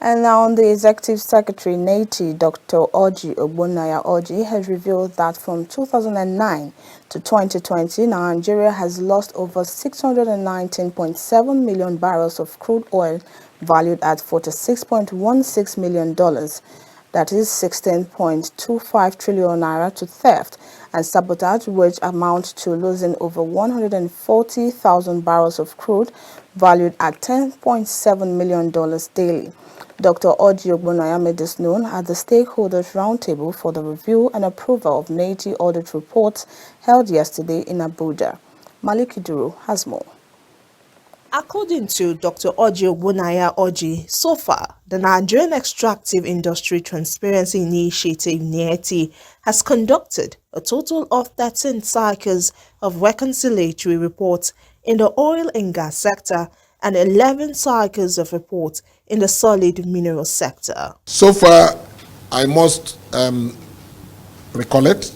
And now the Executive Secretary, NEITI, Dr. Orji Ogbonnaya Orji, has revealed that from 2009 to 2020, Nigeria has lost over 619.7 million barrels of crude oil valued at $46.16 million. That is 16.25 trillion naira to theft and sabotage, which amounts to losing over 140,000 barrels of crude valued at $10.7 million daily. Dr. Orji Ogbonnaya made this known at the Stakeholders Roundtable for the review and approval of NEITI audit reports held yesterday in Abuja. Maliki Duru has more. According to Dr. Orji Ogbonnaya Orji, so far, the Nigerian Extractive Industry Transparency Initiative (NEITI) has conducted a total of 13 cycles of reconciliatory reports in the oil and gas sector and 11 cycles of reports in the solid mineral sector. So far, I must recollect,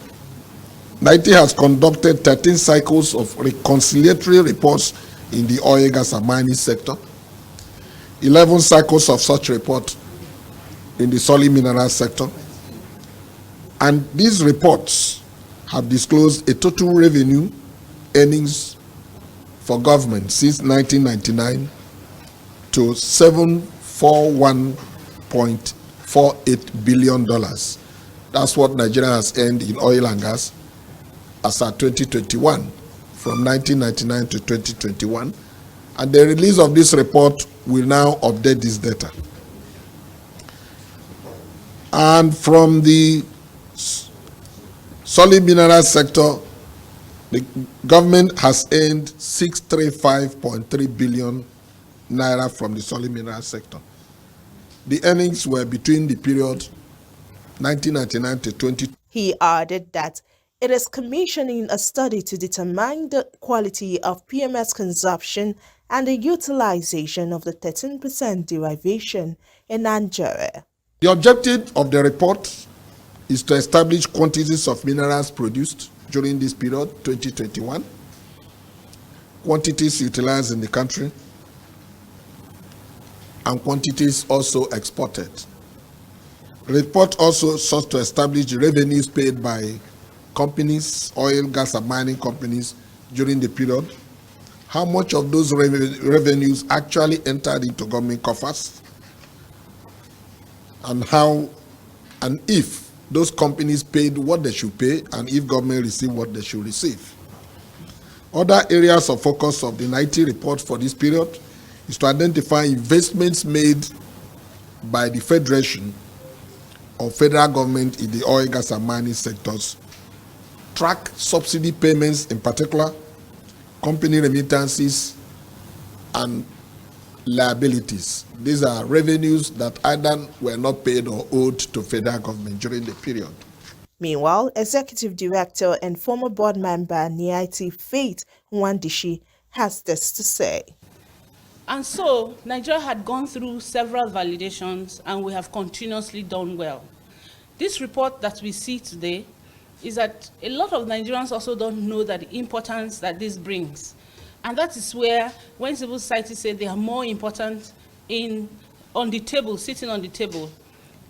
NEITI has conducted 13 cycles of reconciliatory reports in the oil, gas and mining sector, 11 cycles of such reports in the solid mineral sector, and these reports have disclosed a total revenue earnings for government since 1999 to $741.48 billion. That's what Nigeria has earned in oil and gas as at 2021, from 1999 to 2021. And the release of this report will now update this data. And from the solid mineral sector, the government has earned 635.3 billion naira from the solid mineral sector. The earnings were between the period 1999 to 2020. He added that it is commissioning a study to determine the quality of PMS consumption and the utilization of the 13% derivation in Nigeria. The objective of the report is to establish quantities of minerals produced during this period, 2021, quantities utilized in the country, and quantities also exported. The report also sought to establish the revenues paid by companies, oil, gas, and mining companies during the period, how much of those revenues actually entered into government coffers, and how and if those companies paid what they should pay, and if government received what they should receive. Other areas of focus of the NEITI report for this period is to identify investments made by the Federation or federal government in the oil, gas, and mining sectors, track subsidy payments in particular, company remittances, and liabilities. These are revenues that either were not paid or owed to federal government during the period. Meanwhile, Executive Director and former board member NEITI Faith Nwandishi has this to say. And so, Nigeria had gone through several validations and we have continuously done well. This report that we see today is that a lot of Nigerians also don't know that the importance that this brings. And that is where, when civil society say they are more important on the table, sitting on the table,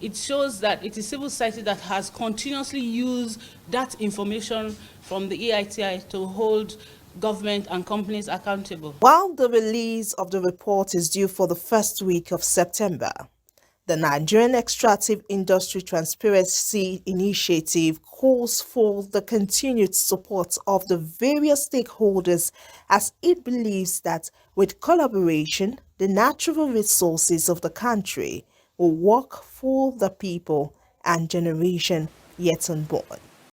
it shows that it is civil society that has continuously used that information from the EITI to hold government and companies accountable. While the release of the report is due for the first week of September, the Nigerian Extractive Industry Transparency Initiative calls for the continued support of the various stakeholders as it believes that with collaboration, the natural resources of the country will work for the people and generation yet unborn.